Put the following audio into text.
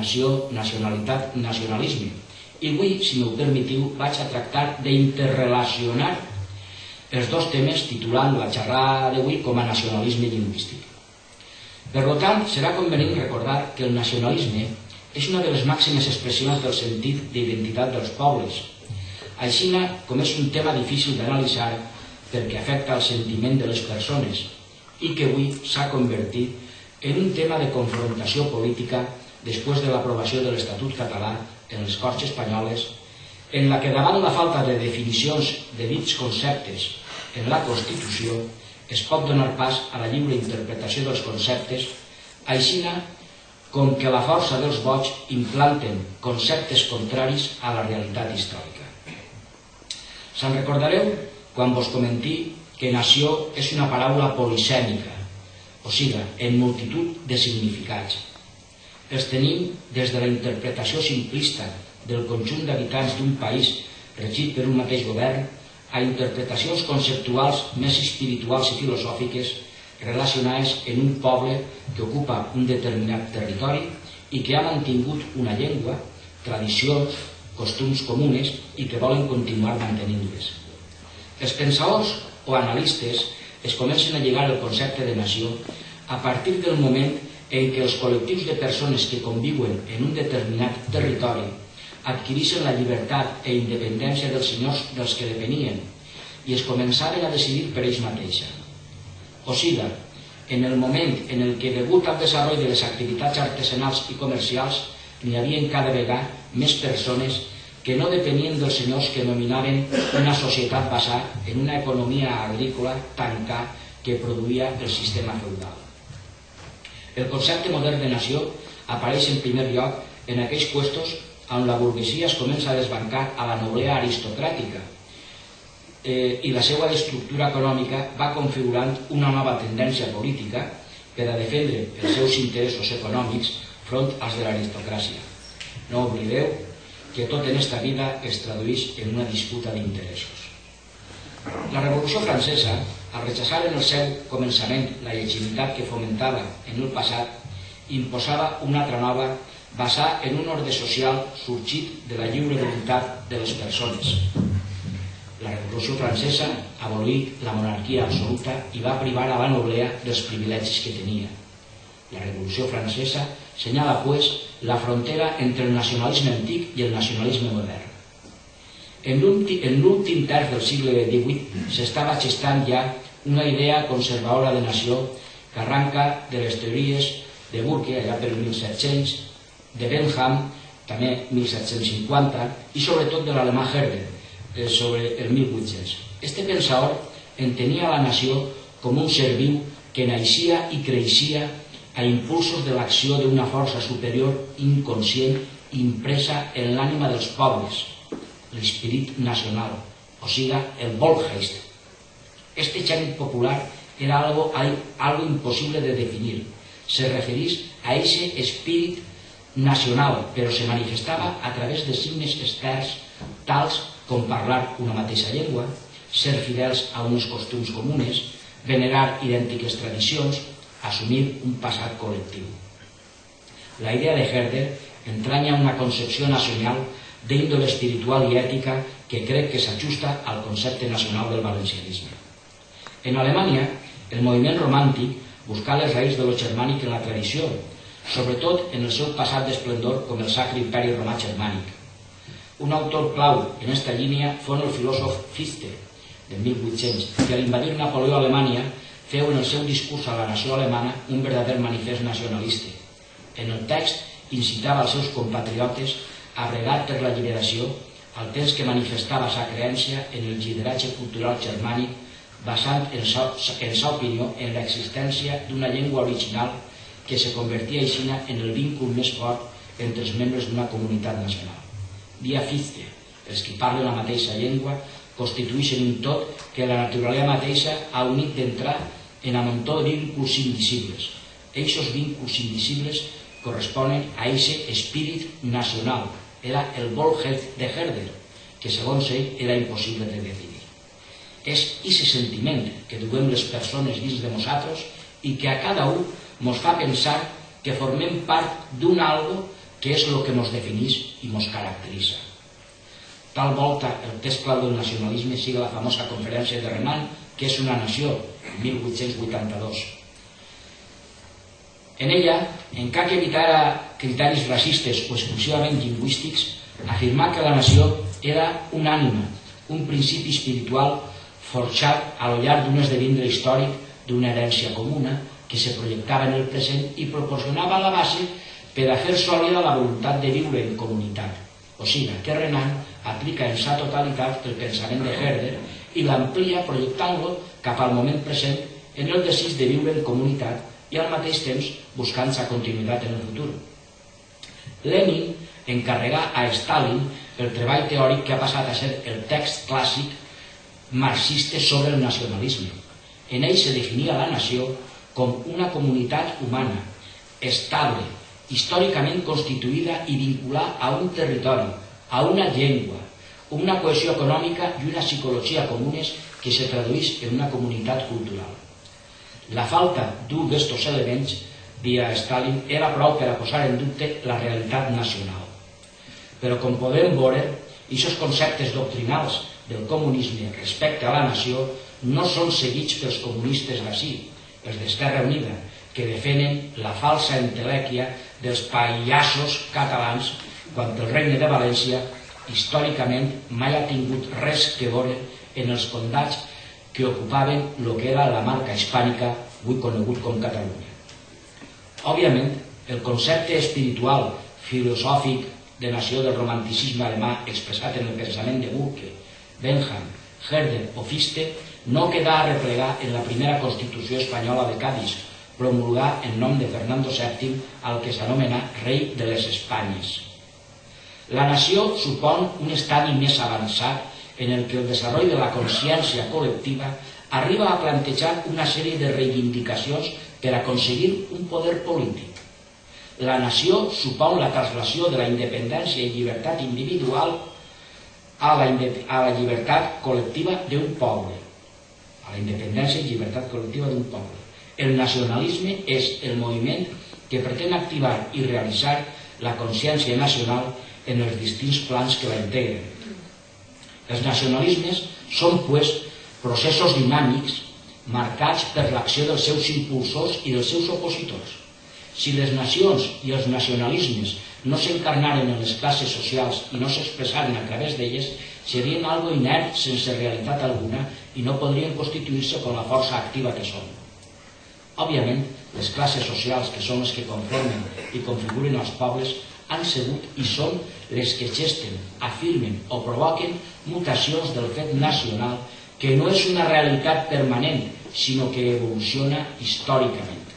nació, nacionalitat, nacionalisme. I avui, si m'ho permetiu, vaig a tractar d'interrelacionar els dos temes titulant la xerrada d'avui com a nacionalisme lingüístic. Per tant, serà convenient recordar que el nacionalisme és una de les màximes expressions del sentit d'identitat dels pobles, així com és un tema difícil d'analitzar perquè afecta el sentiment de les persones i que avui s'ha convertit en un tema de confrontació política després de l'aprovació de l'Estatut català en les Corts Espanyoles, en la que davant la falta de definicions de dits conceptes en la Constitució es pot donar pas a la lliure interpretació dels conceptes, així com que la força dels vots implanten conceptes contraris a la realitat històrica. Se'n recordareu quan vos comenti que nació és una paraula polisèmica, o sigui, en multitud de significats. Els tenim des de la interpretació simplista del conjunt d'habitants d'un país regit per un mateix govern a interpretacions conceptuals més espirituals i filosòfiques relacionades en un poble que ocupa un determinat territori i que ha mantingut una llengua, tradicions, costums comunes i que volen continuar mantenint-les. Els pensadors o analistes es comencen a lligar el concepte de nació a partir del moment en què els col·lectius de persones que conviuen en un determinat territori adquireixen la llibertat i independència dels senyors dels que depenien i es començaren a decidir per ells mateixos. O sigui, en el moment en el que, degut al desenvolupament de les activitats artesanals i comercials, n'hi havia cada vegada més persones que no depenien dels senyors que dominaven una societat basada en una economia agrícola tancada que produïa el sistema feudal. El concepte modern de nació apareix en primer lloc en aquells puestos on la burguesia es comença a desbancar a la noblea aristocràtica i la seva estructura econòmica va configurant una nova tendència política per a defendre els seus interessos econòmics front als de l'aristocràcia. No oblideu que tot en esta vida es tradueix en una disputa d'interessos. La Revolució Francesa, al rechaçar en el seu començament la legitimitat que fomentava en el passat, imposava una altra nova basada en un ordre social sorgit de la lliure voluntat de les persones. La Revolució Francesa abolí la monarquia absoluta i va privar a la noblea dels privilegis que tenia. La Revolució Francesa senyala, pues, la frontera entre el nacionalisme antic i el nacionalisme modern. En l'últim terç del segle XVIII s'estava gestant ja una idea conservadora de nació que arranca de les teories de Burke, allà per 1700, de Bentham, també 1750, i sobretot de l'alemà Herder, sobre el 1800. Este pensador entenia la nació com un ser viu que naixia i creixia a impulsos de l'acció d'una força superior inconscient impresa en l'ànima dels pobles, l'esperit nacional, o sigui, el Volksgeist. Este xèrrit popular era algo imposible de definir. Se referís a ese espírit nacional, però se manifestava a través de signes externs tals com parlar una mateixa llengua, ser fidels a uns costums comunes, venerar idèntiques tradicions, assumir un passat col·lectiu. La idea de Herder entranya una concepció nacional d'índole espiritual i ètica que crec que s'ajusta al concepte nacional del valencianisme. En Alemanya, el moviment romàntic buscà les raïls de lo germànic en la tradició, sobretot en el seu passat d'esplendor com el Sacre Imperi Romà Germànic. Un autor clau en esta línia fou el filòsof Fichte, de 1800, que al invadir Napoleó a Alemanya feu en el seu discurs a la nació alemana un verdader manifest nacionalista. En el text incitava els seus compatriotes a bregar per la lliberació, al temps que manifestava sa creència en el lideratge cultural germànic basant en sa opinió en l'existència d'una llengua original que se convertia així en el vincul més fort entre els membres d'una comunitat nacional. Via Fichte, els que parlen la mateixa llengua constitueixen un tot que la naturalesa mateixa ha unit d'entrar en amontó de vínculs invisibles. Eixos vínculs invisibles corresponen a aquest espírit nacional. Era el Volksgeist de Herder, que segons ell era impossible de definir. És aquest sentiment que duem les persones dins de nosaltres i que a cada un ens fa pensar que formem part d'un algo que és el que ens defineix i ens caracteritza. Tal volta el text clau del nacionalisme sigue la famosa conferència de Renan, que és una nació, 1882. En ella, en cap que evitara criteris racistes o exclusivament lingüístics, afirmar que la nació era un ànima, un principi espiritual forjat a lo llarg d'un esdevindre històric d'una herència comuna que se projectava en el present i proporcionava la base per a fer sòlida la voluntat de viure en comunitat. O sigui, que Renan aplica en sa totalitat el pensament de Herder i l'amplia projectant-lo cap al moment present en el desig de viure en comunitat i al mateix temps buscant sa continuïtat en el futur. Lenin encarregà a Stalin el treball teòric que ha passat a ser el text clàssic marxista sobre el nacionalisme. En ell se definia la nació com una comunitat humana, estable, històricament constituïda i vinculada a un territori, a una llengua, una cohesió econòmica i una psicologia comunes que se tradueix en una comunitat cultural. La falta d'un d'estos elements, dia Stalin, era prou per a posar en dubte la realitat nacional. Però com podem veure, aquests conceptes doctrinals del comunisme respecte a la nació no són seguits pels comunistes d'ací, els d'Esquerra Unida, que defenen la falsa entelèquia dels paillassos catalans quan el regne de València històricament mai ha tingut res que veure en els condats que ocupaven el que era la marca hispànica, avui conegut com Catalunya. Òbviament, el concepte espiritual, filosòfic de nació del romanticisme alemà expressat en el pensament de Burke, Bentham, Herder o Fichte no quedà a replegar en la primera Constitució espanyola de Cádiz, promulgada en nom de Fernando VII, al que s'anomena rei de les Espanyes. La nació supon un estadi més avançat en el que el desenvolupament de la consciència col·lectiva arriba a plantejar una sèrie de reivindicacions per aconseguir un poder polític. La nació supon la traslació de la independència i llibertat individual a la llibertat col·lectiva d'un poble. A la independència i llibertat col·lectiva d'un poble. El nacionalisme és el moviment que pretén activar i realitzar la consciència nacional en els distints plans que la integren. Els nacionalismes són, pues, processos dinàmics marcats per l'acció dels seus impulsors i dels seus opositors. Si les nacions i els nacionalismes no s'encarnaren en les classes socials i no s'expressaren a través d'elles, serien algo inert sense realitat alguna i no podrien constituir-se com la força activa que són. Òbviament, les classes socials, que són les que conformen i configuren els pobles, han sigut i són les que gesten, afirmen o provoquen mutacions del fet nacional que no és una realitat permanent, sinó que evoluciona històricament.